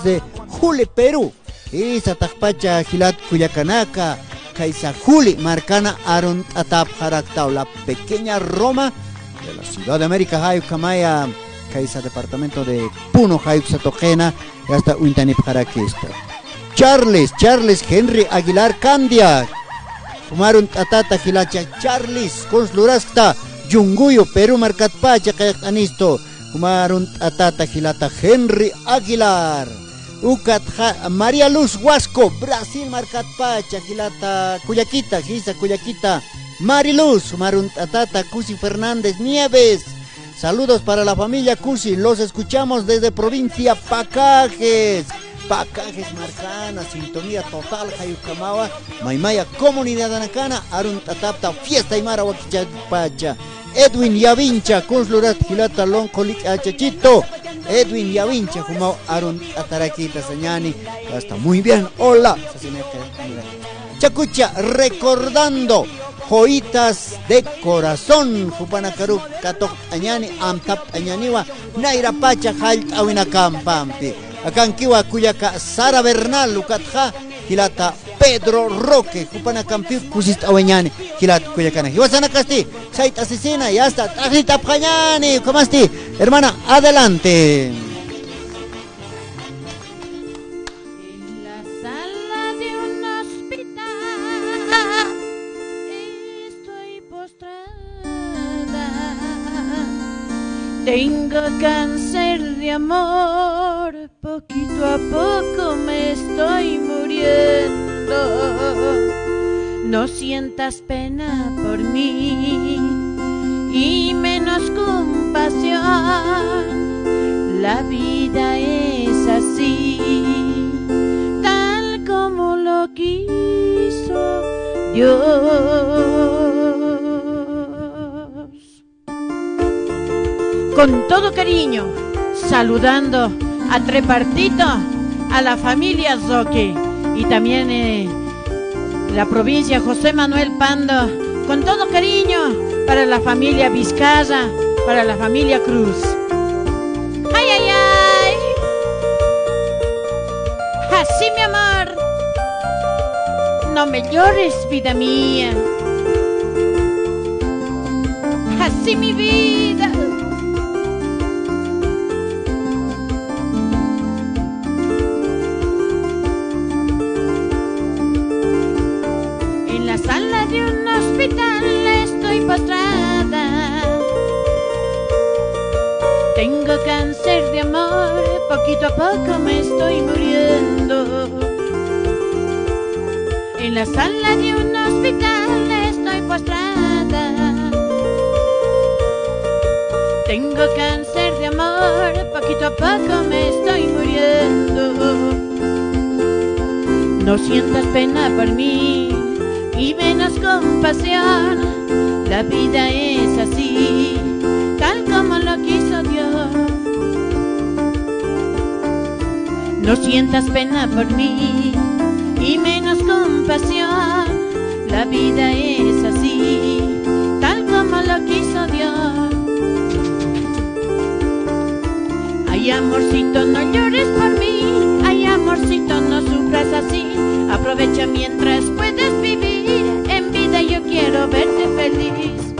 de Juli, Perú. Isa takpacha Gilat Cuyacanaka, Kaisa Juli, Marcana Aron Atap Jaraktao, la pequeña Roma de la Ciudad de América, Hayukamaya, Kaisa departamento de Puno, Hayuksatogena, y hasta Uintanip Jarakista. Charles Henry Aguilar Candia, Fumaron Atata Gilacha Charles, Conslurasta, Yunguyo, Perú, Marcatpacha, Kayakanisto, Fumaron Atata Gilata Henry Aguilar. María Luz Huasco, Brasil, Marcatpacha, Gilata, Cuyaquita, Gisa, Cuyaquita, Mariluz, Marun Atata, Cusi Fernández Nieves. Saludos para la familia Cusi, los escuchamos desde provincia Pacajes. Pacajes Marcana, sintonía total, Hayucamawa, Maimaya, comunidad anacana, Arun Tatapta, fiesta y Marahuaquichapacha. Edwin Yavincha, Conslurat Gilata Loncolik Achachito. Edwin Yavincha, Jumao Arun Ataraquita Sañani. Está muy bien, hola. Chacucha, recordando joyitas de corazón. Jupanacaru, Katok Añani, Amtap Añaniwa, Naira Pacha, Halt Awinakampampi. Akankiwa Cuyaca, Sara Bernal, Lucatja, Gilata Pedro Roque, Jupanacampi, Kusist Aweñani, Gilat Cuyacana. Giwasana Casti, Sait Asesina y hasta Tajita Pañani. ¿Cómo estás, hermana? Adelante. En la sala de un hospital estoy postrada. Tengo cáncer de amor, poquito a poco me estoy muriendo. No sientas pena por mí y menos compasión. La vida es así, tal como lo quiso Dios. Con todo cariño, saludando a Trepartito, a la familia Zoque y también la provincia José Manuel Pando, con todo cariño para la familia Vizcaya, para la familia Cruz. ¡Ay, ay, ay! Así, mi amor, no me llores, vida mía. Así, mi vida. Sala de un hospital estoy postrada. Tengo cáncer de amor, poquito a poco me estoy muriendo. En la sala de un hospital estoy postrada. Tengo cáncer de amor, poquito a poco me estoy muriendo. No sientas pena por mí y menos compasión, la vida es así, tal como lo quiso Dios. No sientas pena por mí y menos compasión, la vida es así, tal como lo quiso Dios. Ay, amorcito, no llores por mí, ay, amorcito, no sufras así, aprovecha mientras puedes vivir. Yo quiero verte feliz.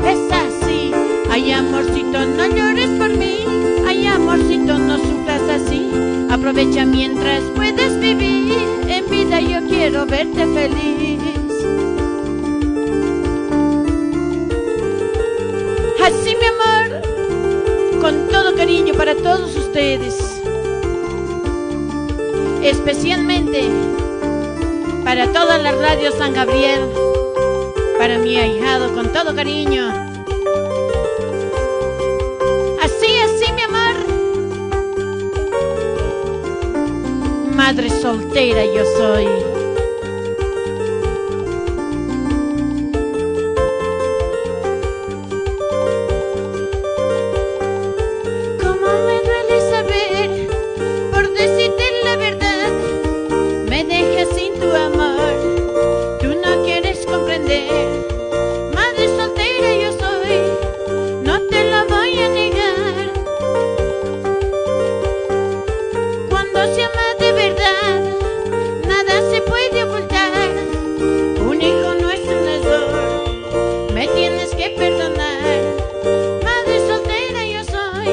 Es así. Ay, amorcito, no llores por mí. Ay, amorcito, no sufras así. Aprovecha mientras puedes vivir. En vida yo quiero verte feliz. Así, mi amor, con todo cariño para todos ustedes, especialmente para todas las radios San Gabriel, para mi ahijado, con todo cariño. Así, así, mi amor. Madre soltera yo soy. Cómo me duele saber, por decirte la verdad, me dejas sin tu amor, tú no quieres comprender. Madre soltera yo soy, no te lo voy a negar. se ama de verdad, nada se puede ocultar. Un hijo no es un error, me tienes que perdonar. Madre soltera yo soy,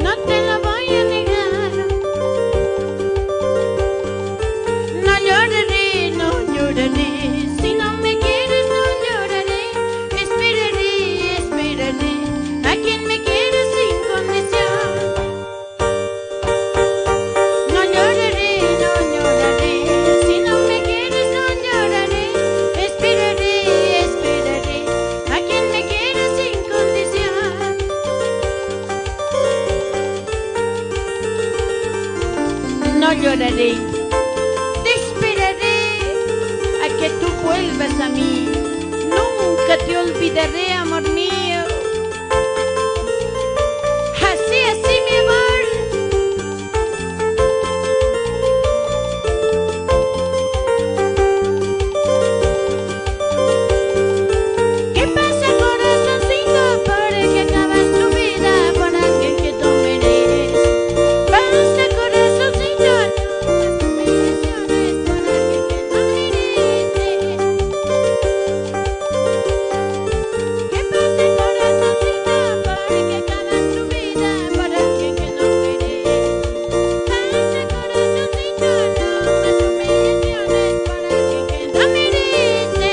no te lo voy a negar. No lloraré, no lloraré, si no me quieres no lloraré. Esperaré, esperaré a quien me quiere sin condición. No lloraré, no lloraré, si no me quieres no lloraré. Esperaré, esperaré a quien me quiere sin condición. No lloraré, te esperaré a que tú vuelvas a mí. Nunca te olvidaré, amor mío. Así, así, mi amor. ¿Qué pasa, corazoncito? ¿Por qué acabas tu vida por alguien que tú mereces? Basta, corazoncito, no más humillaciones por alguien que no mereces. ¿Qué pasa, corazoncito? ¿Por qué acabas tu vida por alguien que no mereces? Basta, corazoncito, no más humillaciones por alguien que no merece.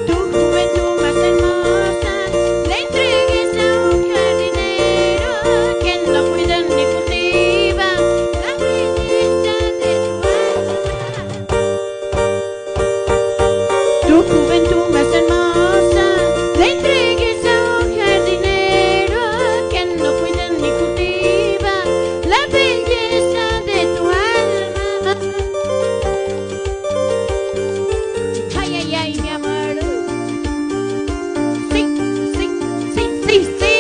Tu juventud más hermosa le entregues a un jardinero que no cuida ni cultiva la belleza de tu alma. Tu juventud más hermosa le entregues a un jardinero que no cuida ni cultiva la belleza de tu alma. Ay, ay, ay, mi amor. Sí, sí, sí, sí, sí.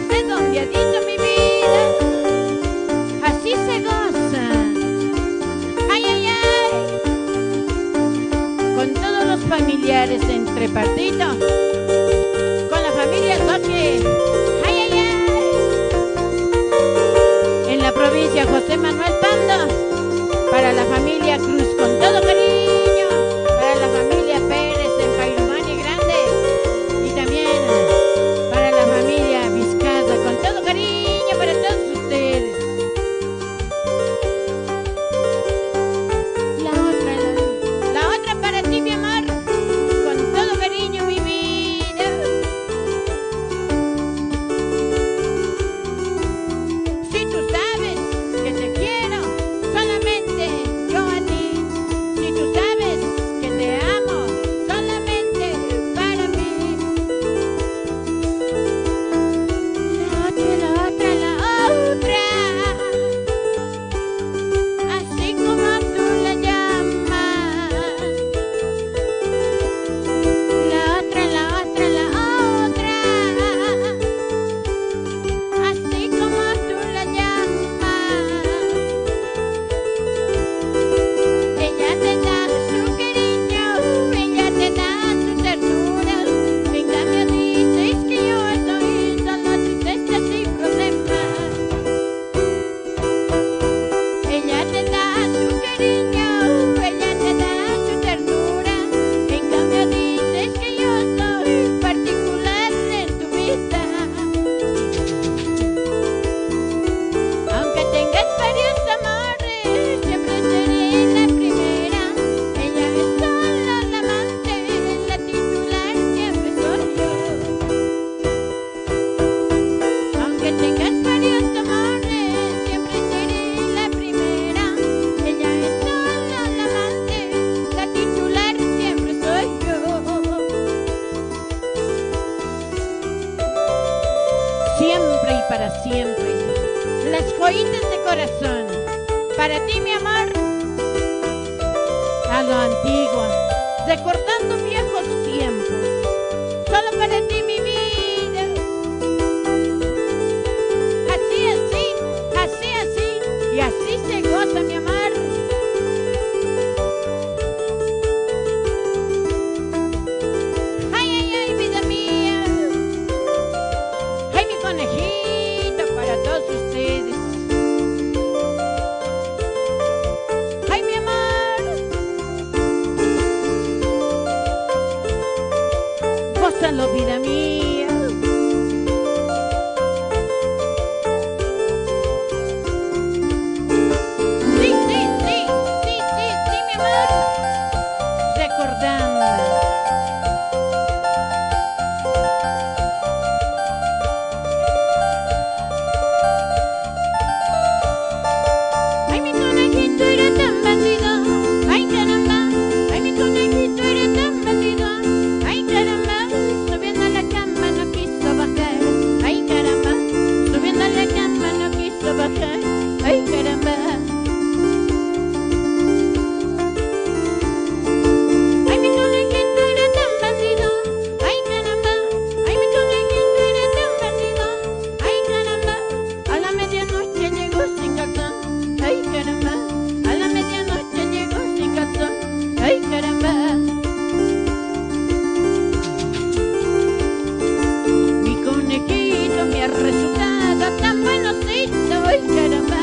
Redondeadito mi vida. Así se goza. Ay, ay, ay. Con todos los familiares entre partido. Con la familia Toque. Ay, ay, ay. En la provincia José Manuel Pando. Para la familia Cruz con todo cariño. Para la familia Pérez en Pairumani Grande. Y también para la familia Vizcaza con todo cariño para todos ustedes. La otra para ti, mi amor. Con todo cariño, mi vida. Si tú sabes que te quiero, solamente yo a ti. Si tú sabes que te amo, solamente para mí. La otra, así como tú la llamas. La otra, así como tú la llamas. Ella te da su cariño, ella te da su ternura. En cambio dices que yo soy solo tristeza sin problemas. Ella te da su cariño, ella te da su ternura. En cambio dices que yo soy particular en tu vida. Aunque tengas varios amores, siempre seré la primera. Ella es solo la amante, la titular siempre soy yo. Aunque tengas varios amores, siempre seré la primera. Ella es solo la amante, la titular siempre soy yo. Siempre y para siempre, las joyitas de corazón. Para ti, mi amor, a lo antiguo, recordando viejos tiempos. Solo para ti, mi vida. Así, así, así, así. Y así se goza, mi amor. Ay, ay, ay, vida mía. vida mía. Sí, sí, sí, sí, sí, sí, mi amor. Recordando. Ay, mi conejito era tan bandido. Ay, caramba. Ay, mi conejito era tan bandido. Ay, caramba. Subiendo a la cama no quiso bajar. Ay, caramba. Subiendo a la cama no quiso bajar. Ay, caramba. Ay, mi conejito era tan bandido. Ay, caramba. Ay, mi conejito era tan bandido. Ay, caramba. A la medianoche llegó sin calzón. Ay, caramba. A la medianoche llegó sin calzón. Ay, caramba. Mi conejito me ha resultado tan buenocito. Ay, caramba.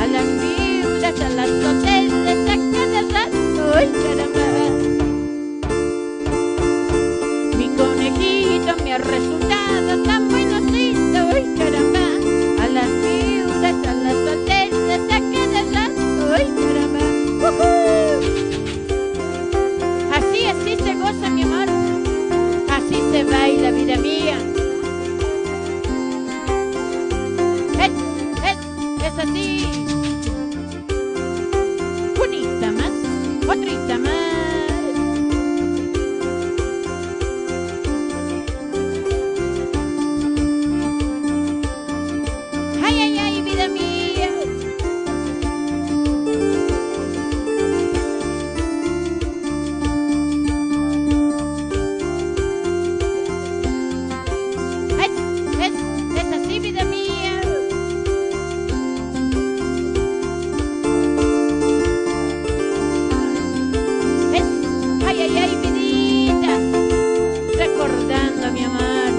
A las viudas, a las solteras, a cada rato. Ay, caramba. Mi conejito me ha resultado tan buenocito. Ay, caramba. A las viudas, a las solteras, a cada rato. Ay, caramba. Así se goza, mi amor. Así se baila, vida mía. Es así. Unita más, otrita más. Ay, ay, ay, vida mía. Es así, vida mía. Ay, ay, ay, vidita. Recordando, mi amor.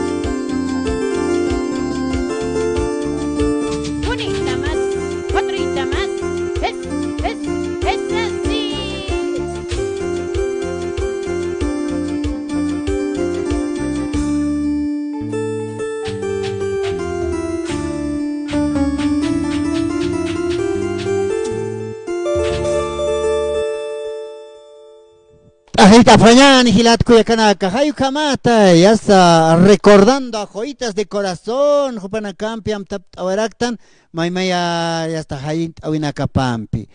Unita más, otrita más. Es así. Ajita Fañán, Gilat Cuyacanaka, Hayu Kamata, ya está recordando a joyitas de corazón, Jupanacampiam, Tawaraktan, Maimaya, ya está Hayit Awinacapampi.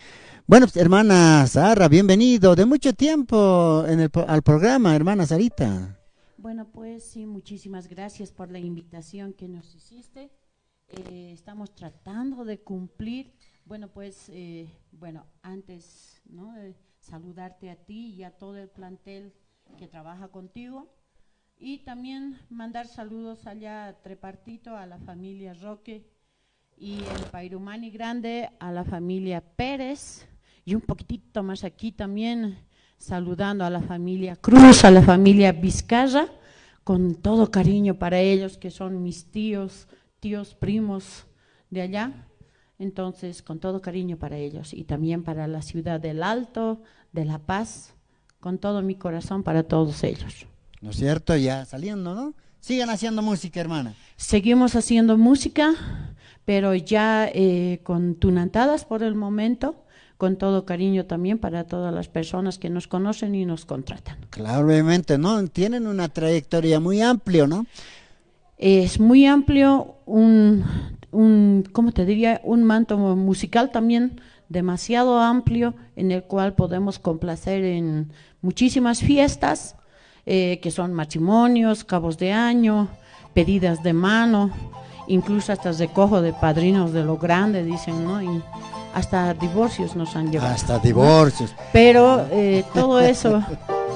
Bueno, pues, hermana Sara, bienvenido de mucho tiempo al programa, hermana Sarita. Bueno, pues sí, muchísimas gracias por la invitación que nos hiciste. Estamos tratando de cumplir. Bueno, pues, antes, ¿no? Saludarte a ti y a todo el plantel que trabaja contigo. Y también mandar saludos allá a Trepartito, a la familia Roque, y el Pairumani Grande, a la familia Pérez, y un poquitito más aquí también saludando a la familia Cruz, a la familia Vizcarra, con todo cariño para ellos, que son mis tíos, primos de allá. Entonces, con todo cariño para ellos y también para la ciudad del Alto, de La Paz, con todo mi corazón para todos ellos. ¿No es cierto? Ya saliendo, ¿no? Sigan haciendo música, hermana. Seguimos haciendo música, pero ya con tunantadas por el momento, con todo cariño también para todas las personas que nos conocen y nos contratan. Claro, obviamente, ¿no? Tienen una trayectoria muy amplia, ¿no? Es muy amplio, ¿cómo te diría? Un manto musical también demasiado amplio, en el cual podemos complacer en muchísimas fiestas, que son matrimonios, cabos de año, pedidas de mano, incluso hasta recojo de padrinos de lo grande, dicen, ¿no? Y hasta divorcios nos han llevado. Hasta divorcios. ¿No? Pero todo eso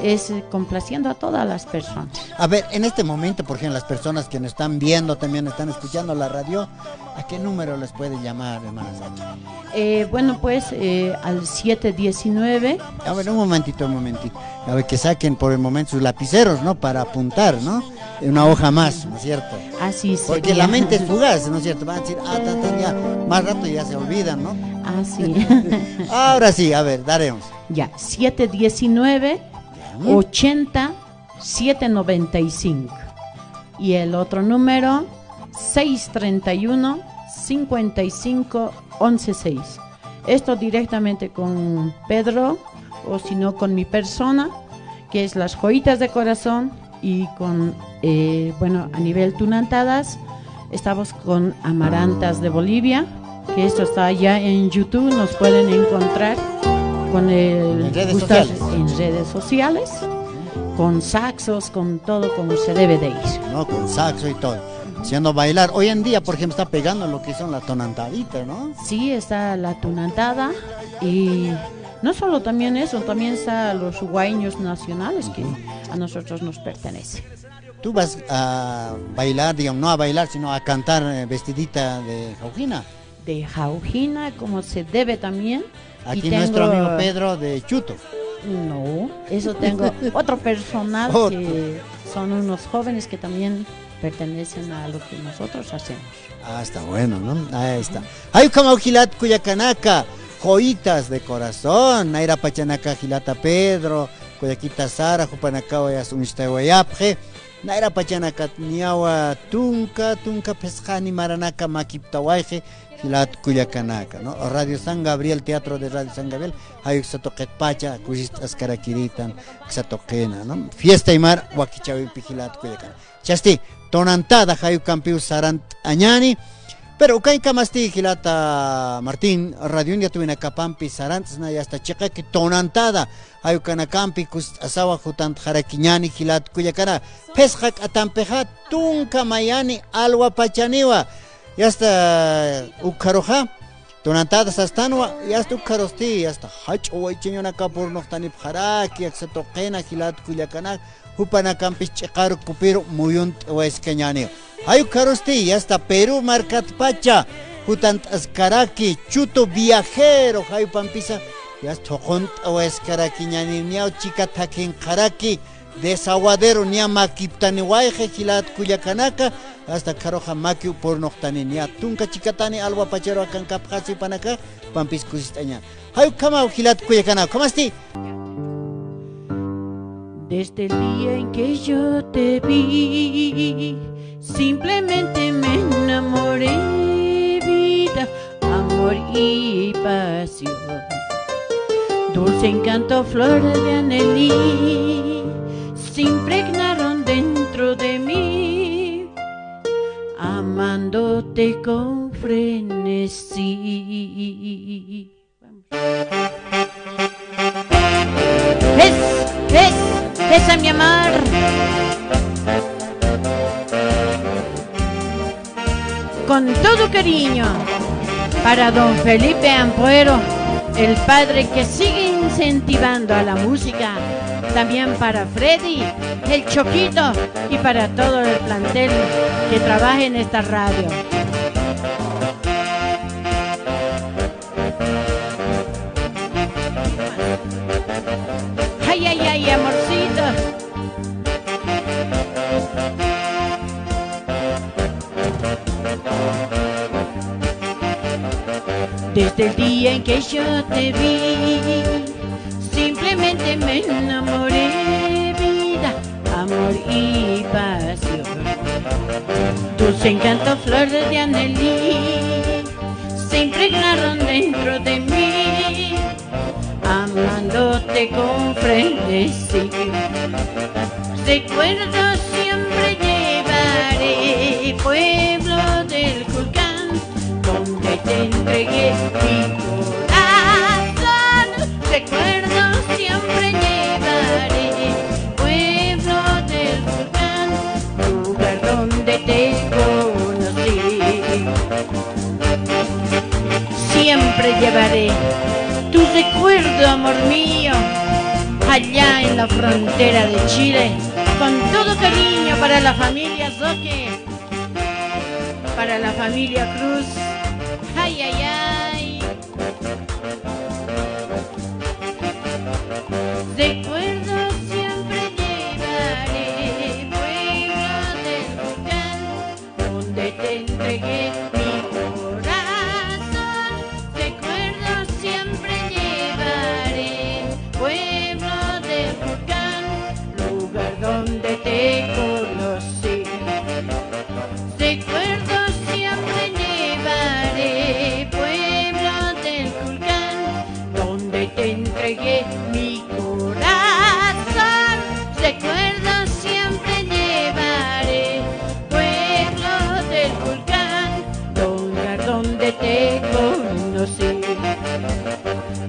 es complaciendo a todas las personas. A ver, en este momento, por ejemplo, las personas que nos están viendo, también están escuchando la radio, ¿a qué número les puede llamar, hermana Sara? Bueno, pues al 719. A ver, un momentito. A ver, que saquen por el momento sus lapiceros, ¿no? Para apuntar, ¿no? Una hoja más, ¿no es cierto? Así sería. Porque la mente es fugaz, ¿no es cierto? Van a decir, ya, más rato ya se olvidan, ¿no? Así. Ahora sí, a ver, daremos. Ya, 719 80 795. y el otro número 631-55-116. Esto directamente con Pedro o si no con mi persona, que es Las Joyitas de Corazón, y con, a nivel tunantadas, estamos con Amarantas de Bolivia, que esto está ya en YouTube, nos pueden encontrar con el en redes sociales, con saxos, con todo como se debe de ir. No, con saxo y todo. Haciendo bailar. Hoy en día, por ejemplo, está pegando lo que son las tonantaditas, ¿no? Sí, está la tunantada y no solo también eso, también está los huayños nacionales que a nosotros nos pertenecen. Tú vas a bailar, digamos, no a bailar, sino a cantar vestidita de jaujina. De jaujina, como se debe también. Aquí nuestro amigo Pedro de Chuto. No, eso tengo otro personal que son unos jóvenes que también pertenecen a lo que nosotros hacemos. Ah, está bueno, ¿no? Ahí está. Hay como Gilat Cuyacanaka, Joyitas de Corazón, Naira Pachanaka Gilata Pedro, Cuyaquita Sara, Jupanaka Yasunista Guayapje, Naira Pachanaka Niawa Tunca Pesjani Maranaka Makiptawaje, Gilat Cuyacanaka, ¿no? Radio San Gabriel, Teatro de Radio San Gabriel, hay Xatoquet Pacha, Cuyist Ascarakiritan, Xatoquena, ¿no? Fiesta y mar, Huaquichawipi Gilat Cuyacanaka. Chasti, tonantada, Hayu Campiu Sarant Añani, pero Ucain Camasti Gilata Martín, Radio India Tuvina Capampi Sarant, ya hasta checa que tonantada, Hayu Canacampi, Asawa Jutant Jaraquiñani, Gilat Cuyacana, Pesjak Atampejat, Tunca Mayani, Alwa Pachaniwa. Ya está Ucaroja, tonantada sastanwa, ya está Ucarosti, ya está Hach o Chiñonaca por Noctanip Jaraki, Axatoquena, Gilat Cuyacana, Hupanacampis Chekar Cupiro, Muyunt o Escañaneo. Hay Ucarosti, ya está Perú, Marcat Pacha, Jutant Ascaraki, Chuto Viajero, Hay Pampisa, ya está Jont o Escaraquiñani, Niao Chicataquin Jaraki, Desaguadero, Niama Kiptaniwaije, Gilat Cuyacanaca, hasta Caroja Makiu por Noctaninia, Tunca Chicatani, Alwa Pachero, Acancapjasi Panaca, Pampis Cusistaña. Hay Kamau Gilat Cuyacana, ¿cómo estás? Desde el día en que yo te vi, simplemente me enamoré, vida, amor y pasión. Dulce encanto, flores de anhelí, se impregnaron dentro de mí, amándote con frenesí. Esa mi amor. Con todo cariño para don Felipe Ampuero, el padre que sigue incentivando a la música, también para Freddy, el Choquito y para todo el plantel que trabaja en esta radio. Ay, ay, ay, amorcito. Desde el día en que yo te vi, simplemente me enamoré, vida, amor y pasión. Dulce encanto, flores de anhelí, se impregnaron dentro de mí, amándote con frenesí. Recuerdo siempre llevaré, pueblo del Culcán, donde te entregué mi corazón. Recuerdo siempre llevaré, pueblo del Culcán, lugar donde te conocí. Siempre llevaré tu recuerdo, amor mío, allá en la frontera de Chile, con todo cariño para la familia Zoque, para la familia Cruz. Ay, ay, ay. Recuerdo siempre llevaré, pueblo del Volcán, donde te entregué mi corazón. Recuerdo siempre llevaré, pueblo del Volcán, lugar donde te conocí. sí.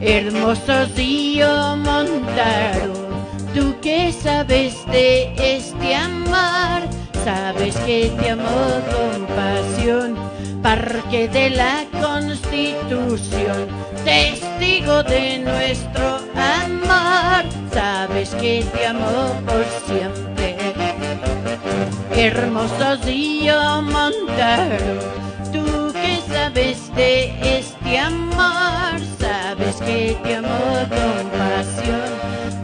Hermoso río Montaro, tú que sabes de este amor, sabes que te amo con pasión. Parque de la Constitución, testigo de nuestro amor, sabes que te amo por siempre. Hermoso río Montaro, tú que sabes de este amor, sabes que te amo con pasión.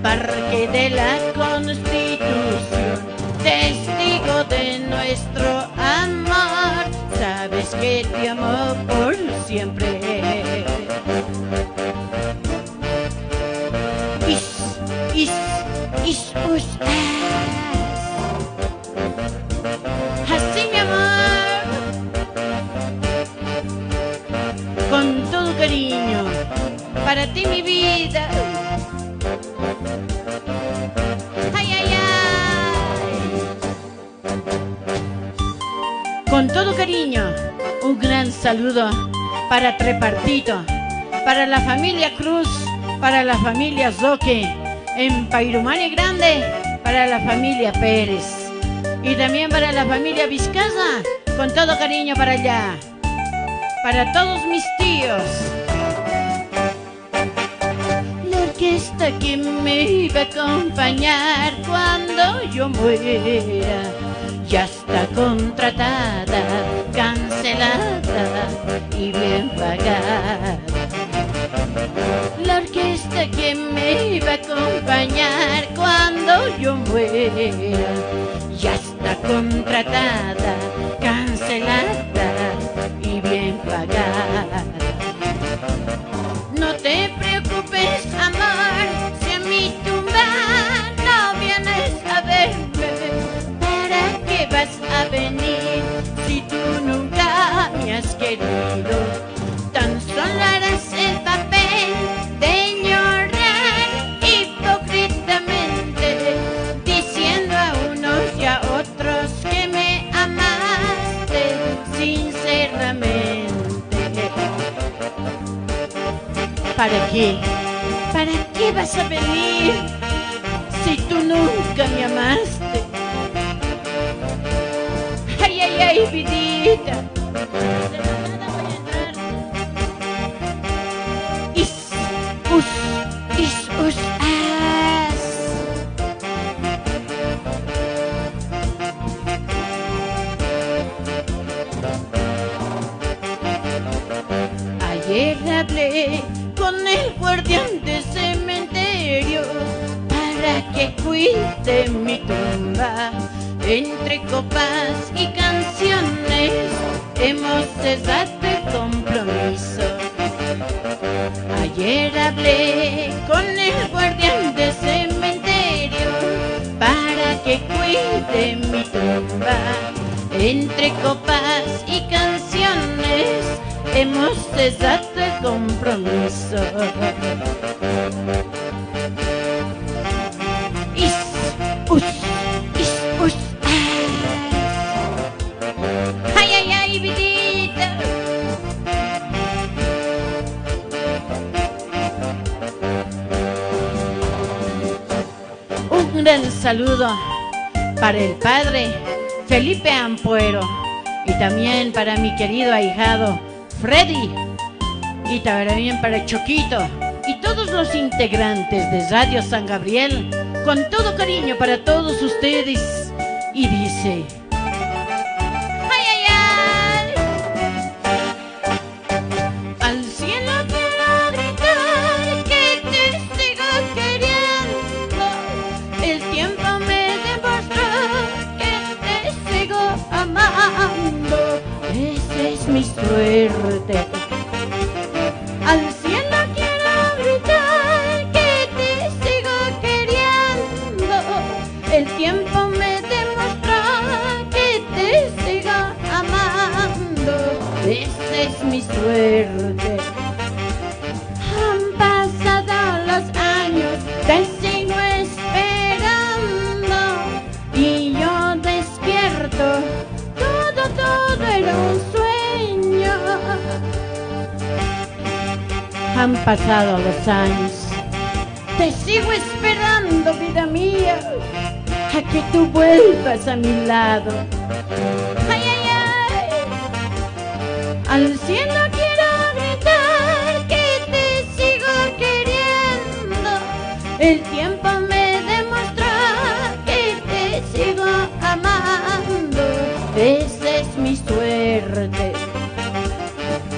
Parque de la Constitución, testigo de nuestro amor, sabes que te amo por siempre. Us, así, mi amor, con todo cariño, para ti mi vida. Ay, ay, ay. Con todo cariño, un gran saludo para Trepartito, para la familia Cruz, para la familia Zoque, en Pairumani Grande, para la familia Pérez y también para la familia Vizcaza, con todo cariño para allá, para todos mis tíos. La orquesta que me iba a acompañar cuando yo muera ya está contratada, cancelada y bien pagada. La orquesta que me iba a acompañar cuando yo muera ya está contratada, cancelada y bien pagada. No te preocupes, amor, si a mi tumba no vienes a verme. ¿Para qué vas a venir si tú nunca me has querido? Tan solo harás el papel de llorar hipócritamente, diciendo a unos y a otros que me amaste sinceramente. ¿Para qué? ¿Para qué vas a venir si tú nunca me amaste? Ay, ay, ay, vidita. Ayer hablé con el guardián del cementerio para que cuide mi tumba. Entre copas y canciones hemos cesado el compromiso. Ayer hablé con el guardián del cementerio para que cuide mi tumba. Entre copas y canciones hemos cesado el compromiso. Ay, ay, ay, vidita. Un gran saludo para el padre Felipe Ampuero y también para mi querido ahijado Freddy y también para Choquito y todos los integrantes de Radio San Gabriel, con todo cariño para todos ustedes. Y dice: ay, ay, ay. Al cielo quiero gritar que te sigo queriendo. El tiempo me demostró que te sigo amando. Esa es mi suerte. Al cielo quiero gritar que te sigo queriendo. El tiempo me demostró que te sigo amando. Esa es mi suerte. Han pasado los años, te sigo esperando y yo despierto. Todo era un sueño. Han pasado los años. Te sigo esperando, vida mía, a que tú vuelvas a mi lado. Ay, ay, ay. Al cielo quiero gritar que te sigo queriendo. El tiempo me demostró que te sigo amando. Esa es mi suerte.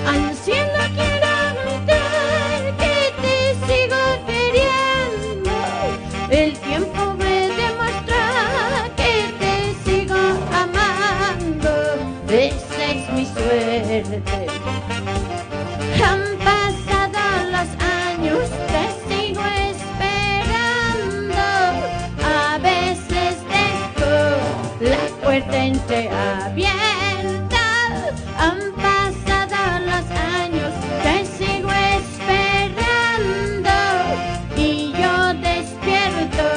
Al cielo quiero gritar que te sigo queriendo. El tiempo me demostró que te sigo amando. Esa es mi suerte. Han pasado los años, te sigo esperando. A veces dejo la puerta entreabierta. Han pasado los años, te sigo esperando. Y yo despierto,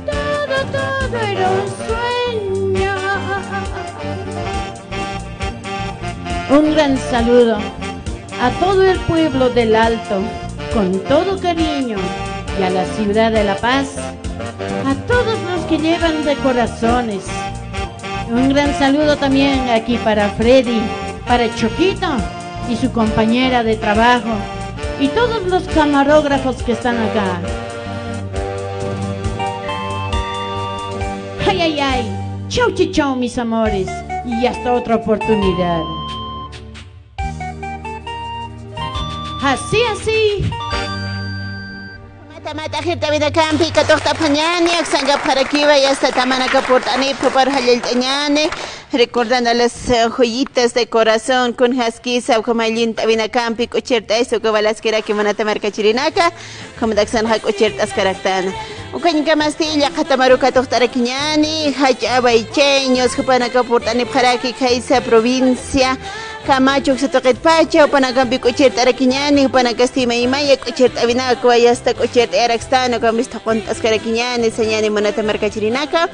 todo era un sueño. Un gran saludo a todo el pueblo del Alto, con todo cariño, y a la ciudad de La Paz, a todos los que llevan de corazones. Un gran saludo también aquí para Freddy, para Choquito y su compañera de trabajo, y todos los camarógrafos que están acá. Ay, ay, ay. Chau, chau, mis amores, y hasta otra oportunidad. Así. Mata gente vida campi katoqta pañani aksanga para aquí vaya hasta tamana kaportani por haliltañani recordando las joyitas de corazón con haskisa como alinta vina campi cocherta eso que balas que era que manata marca chirinaka como daxan hak cochertas caractana ukañka mastilla katamaru katoqta kiñani hachawaicheños kupana kaportani para aquí kaisa provincia Camacho se toca pacha, para cambi cochert araquiñani, para castima y maya cochert avinaco, y hasta cochert araxtano, con mis tacontas caraquiñani, señani monata marca chirinaca.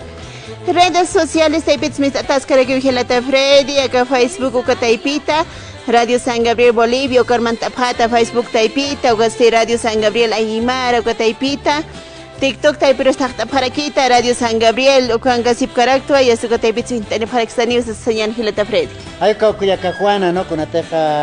Redes sociales, taipits mis atas caraquilata Freddy, acá Facebook, uca taipita, Radio San Gabriel Bolivia, Carman Tapata, Facebook taipita, ucasti Radio San Gabriel Aymara, uca taipita. TikTok taipiro está para aquí, Radio San Gabriel, Ucanga Sip Caractua, y hasta que taipits internet para extender esa señal Gilata Freddy. Ay, Juana, ¿no? Con la teja.